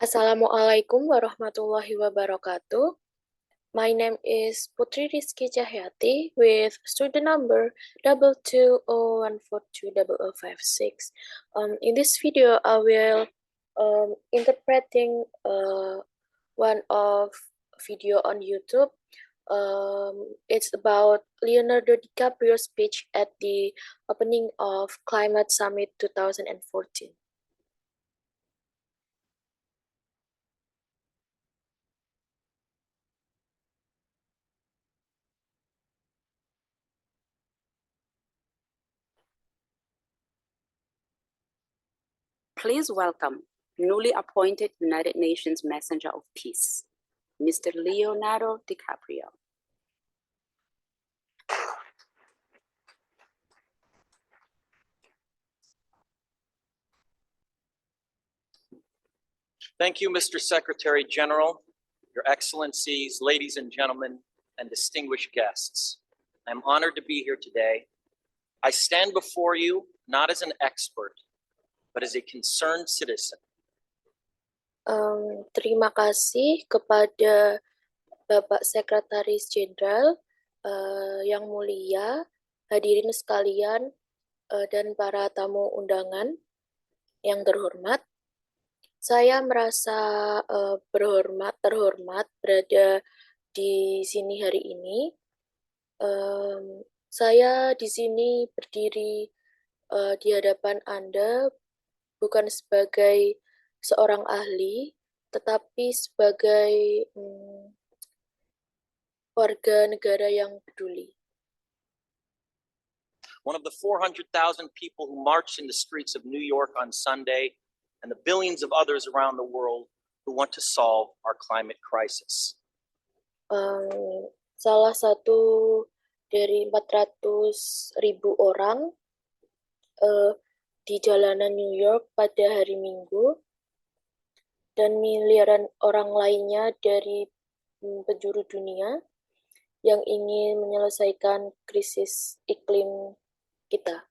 Assalamualaikum warahmatullahi wabarakatuh. My name is Putri Rizky Cahyati with student number 220142056. In this video, I will interpreting one of video on YouTube. It's about Leonardo DiCaprio's speech at the opening of Climate Summit 2014. Please welcome newly appointed United Nations Messenger of Peace, Mr. Leonardo DiCaprio. Thank you, Mr. Secretary General, Your Excellencies, ladies and gentlemen, and distinguished guests. I'm honored to be here today. I stand before you not as an expert, but as a concerned citizen. Terima kasih kepada Bapak Sekretaris Jenderal yang mulia, hadirin sekalian, dan para tamu undangan yang terhormat. Saya merasa terhormat berada di sini hari ini. Saya di sini berdiri di hadapan Anda bukan sebagai seorang ahli, tetapi sebagai warga negara yang peduli. One of the 400,000 people who marched in the streets of New York on Sunday, and the billions of others around the world who want to solve our climate crisis. Salah satu dari 400.000 orang di jalanan New York pada hari Minggu, dan miliaran orang lainnya dari penjuru dunia yang ingin menyelesaikan krisis iklim kita.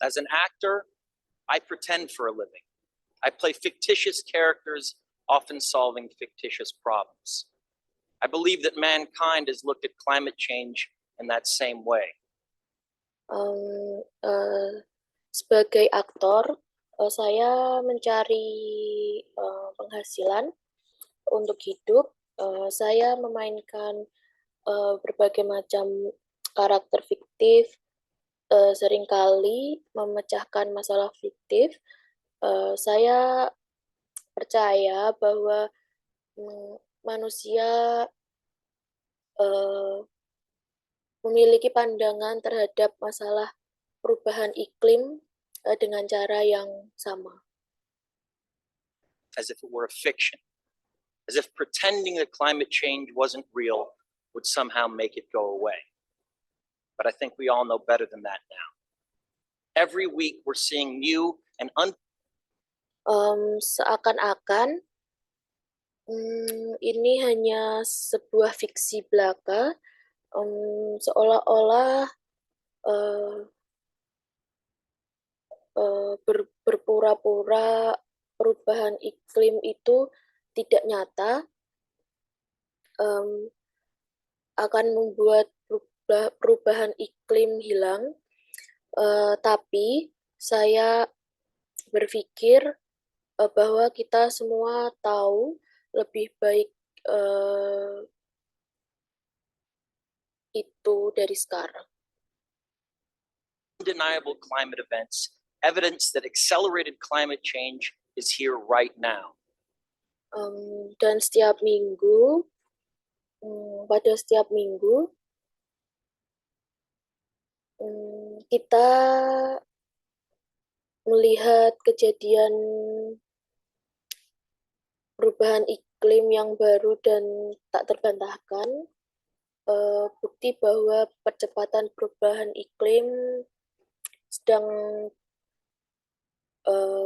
As an actor, I pretend for a living. I play fictitious characters, often solving fictitious problems. I believe that mankind has looked at climate change in that same way. Sebagai aktor, saya mencari penghasilan untuk hidup. Saya memainkan berbagai macam karakter fiktif, seringkali memecahkan masalah fiktif. Saya percaya bahwa manusia memiliki pandangan terhadap masalah perubahan iklim dengan cara yang sama. As if it were a fiction. As if pretending that climate change wasn't real would somehow make it go away. But I think we all know better than that now. Every week we're seeing new and seakan-akan ini hanya sebuah fiksi belaka, seolah-olah berpura-pura perubahan iklim itu tidak nyata, akan membuat perubahan iklim hilang, tapi saya berpikir bahwa kita semua tahu lebih baik itu dari sekarang. Undeniable climate events, evidence that accelerated climate change is here right now. Dan setiap minggu, pada setiap minggu, kita melihat kejadian perubahan iklim yang baru dan tak terbantahkan, bukti bahwa percepatan perubahan iklim sedang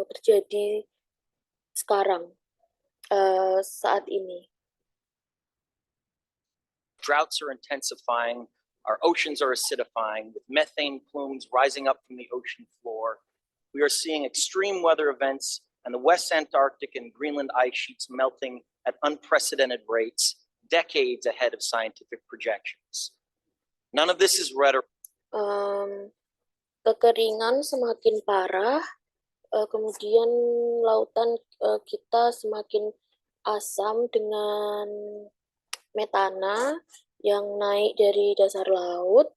terjadi sekarang, saat ini. Droughts are intensifying, our oceans are acidifying, with methane plumes rising up from the ocean floor. We are seeing extreme weather events and the West Antarctic and Greenland ice sheets melting at unprecedented rates, decades ahead of scientific projections. None of this is rhetoric. Kekeringan semakin parah, kemudian lautan kita semakin asam dengan metana yang naik dari dasar laut.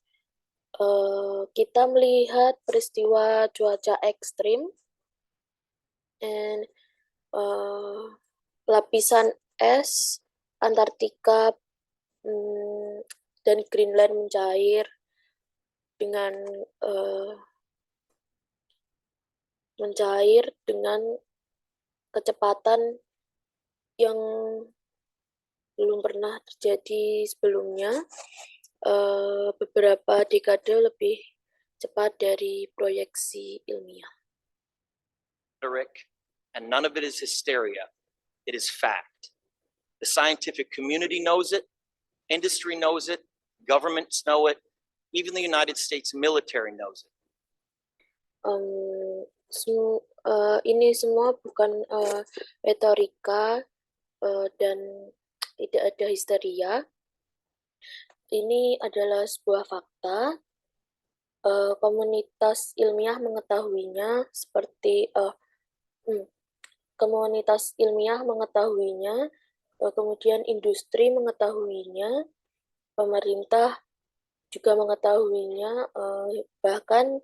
Kita melihat peristiwa cuaca ekstrim, and lapisan es Antartika dan Greenland mencair dengan kecepatan yang belum pernah terjadi sebelumnya, beberapa dekade lebih cepat dari proyeksi ilmiah. And none of it is hysteria. It is fact. The scientific community knows it, industry knows it, governments know it, even the United States military knows it. Ini semua bukan retorika dan tidak ada histeria. Ini adalah sebuah fakta. Komunitas ilmiah mengetahuinya, komunitas ilmiah mengetahuinya, kemudian industri mengetahuinya, pemerintah juga mengetahuinya, bahkan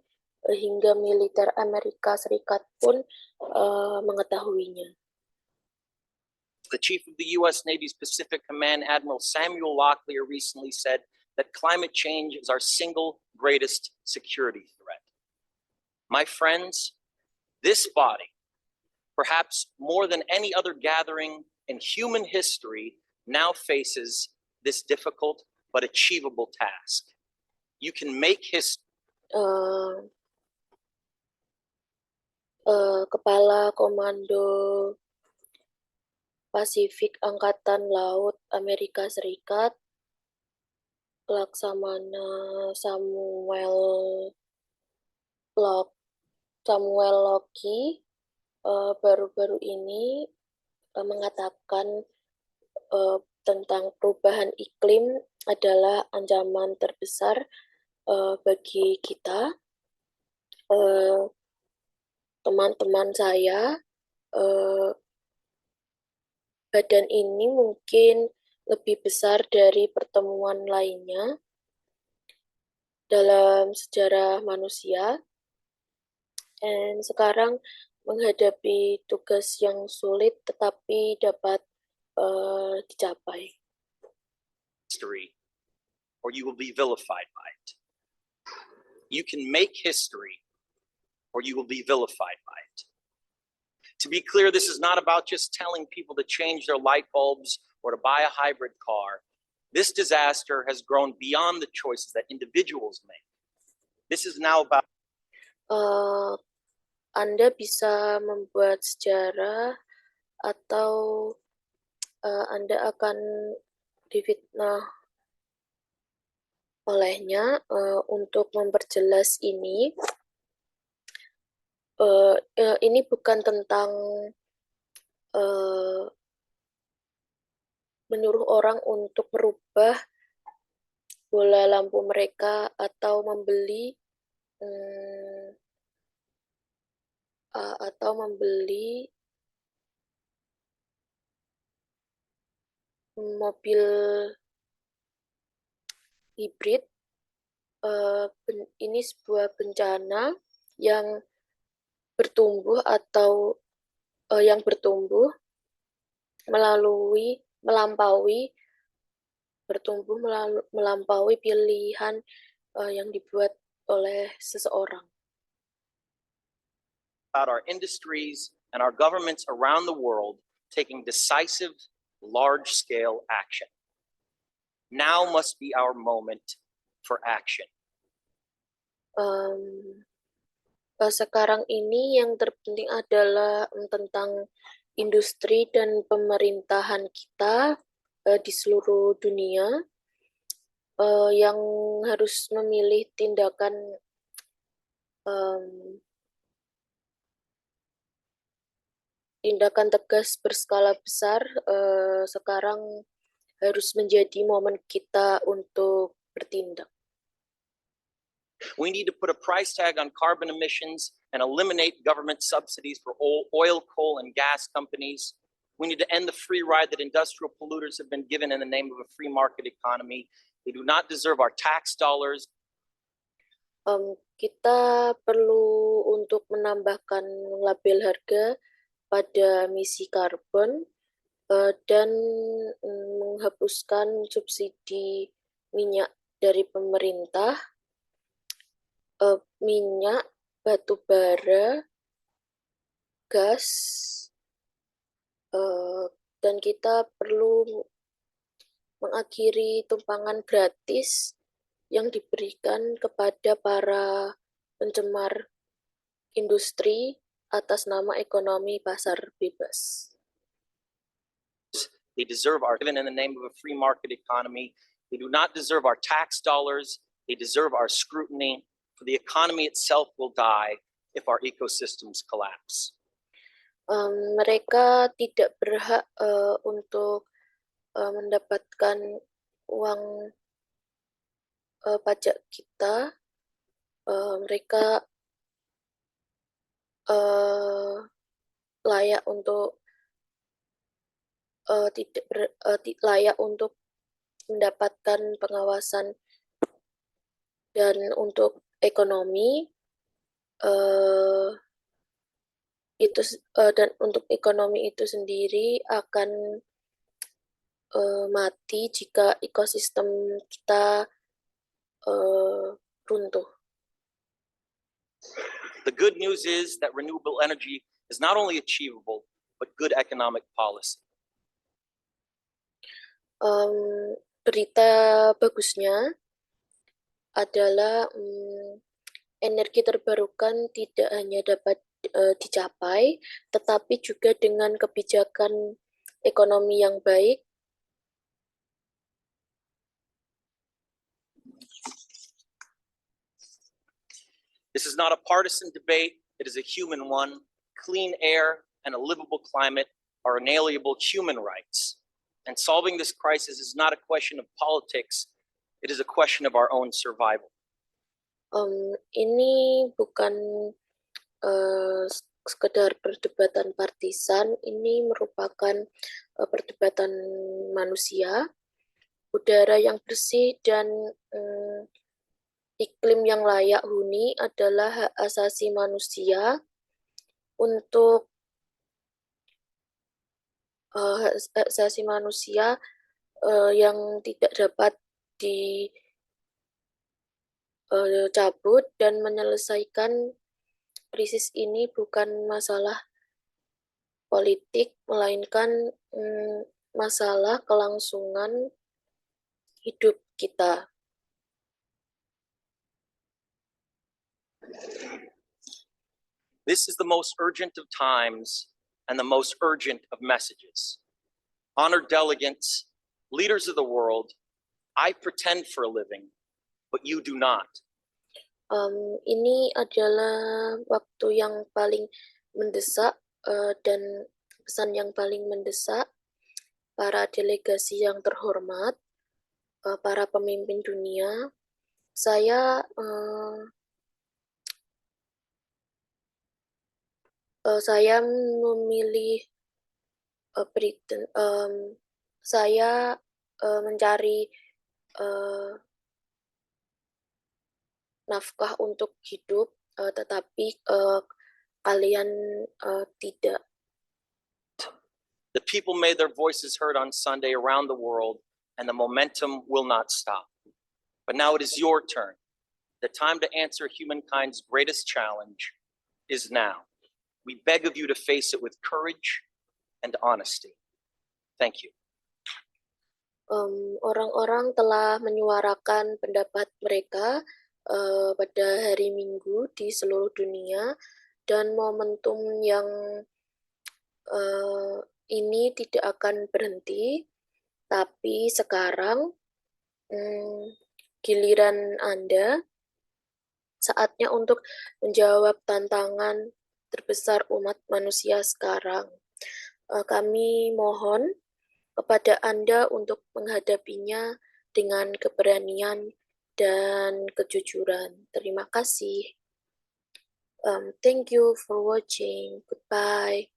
hingga militer Amerika Serikat pun mengetahuinya. The chief of the U.S. Navy's Pacific Command, Admiral Samuel Locklear, recently said that climate change is our single greatest security threat. My friends, this body, perhaps more than any other gathering in human history, now faces this difficult but achievable task. You can make history. Kepala Komando Pasifik Angkatan Laut Amerika Serikat, Laksamana Samuel Locklear, baru-baru ini mengatakan tentang perubahan iklim adalah ancaman terbesar bagi kita. Teman-teman saya, badan ini mungkin lebih besar dari pertemuan lainnya dalam sejarah manusia, dan sekarang menghadapi tugas yang sulit tetapi dapat dicapai. History, or you will be vilified by it. You can make history, or you will be vilified by it. To be clear, this is not about just telling people to change their light bulbs or to buy a hybrid car. This disaster has grown beyond the choices that individuals make. This is now about Anda bisa membuat sejarah atau Anda akan difitnah olehnya. Untuk memperjelas ini bukan tentang menyuruh orang untuk merubah bola lampu mereka atau membeli mobil hibrid. Ini sebuah bencana yang bertumbuh melampaui pilihan yang dibuat oleh seseorang. about our industries and our governments around the world taking decisive, large-scale action. Now must be our moment for action. Sekarang ini yang terpenting adalah tentang industri dan pemerintahan kita di seluruh dunia yang harus memilih tindakan tindakan tegas berskala besar sekarang harus menjadi momen kita untuk bertindak. We need to put a price tag on carbon emissions and eliminate government subsidies for oil, coal, and gas companies. We need to end the free ride that industrial polluters have been given in the name of a free market economy. They do not deserve our tax dollars. Kita perlu untuk menambahkan label harga pada emisi karbon dan menghapuskan subsidi minyak dari pemerintah, minyak, batu bara, gas, dan kita perlu mengakhiri tumpangan gratis yang diberikan kepada para pencemar industri atas nama ekonomi pasar bebas. They deserve our, given in the name of a free market economy. They do not deserve our tax dollars. They deserve our scrutiny. For the economy itself will die if our ecosystems collapse. Mereka tidak berhak untuk mendapatkan uang pajak kita. Mereka layak untuk layak untuk mendapatkan pengawasan, dan untuk ekonomi dan untuk ekonomi itu sendiri akan mati jika ekosistem kita runtuh. The good news is that renewable energy is not only achievable, but good economic policy. Berita bagusnya adalah energi terbarukan tidak hanya dapat dicapai, tetapi juga dengan kebijakan ekonomi yang baik. This is not a partisan debate, it is a human one. Clean air and a livable climate are inalienable human rights. And solving this crisis is not a question of politics, it is a question of our own survival. Ini bukan sekedar perdebatan partisan, ini merupakan perdebatan manusia. Udara yang bersih dan iklim yang layak huni adalah hak asasi manusia untuk hak asasi manusia yang tidak dapat dicabut, dan menyelesaikan krisis ini bukan masalah politik, melainkan masalah kelangsungan hidup kita. This is the most urgent of times and the most urgent of messages. Honored delegates, leaders of the world, I pretend for a living, but you do not. Ini adalah waktu yang paling mendesak dan pesan yang paling mendesak. Para delegasi yang terhormat, para pemimpin dunia, saya memilih saya mencari nafkah untuk hidup, tetapi kalian tidak. The people made their voices heard on Sunday around the world, and the momentum will not stop. But now it is your turn. The time to answer humankind's greatest challenge is now. We beg of you to face it with courage and honesty. Thank you. Orang-orang telah menyuarakan pendapat mereka pada hari Minggu di seluruh dunia, dan momentum yang ini tidak akan berhenti, tapi sekarang giliran Anda, saatnya untuk menjawab tantangan terbesar umat manusia sekarang. Kami mohon kepada Anda untuk menghadapinya dengan keberanian dan kejujuran. Terima kasih. Thank you for watching. Goodbye.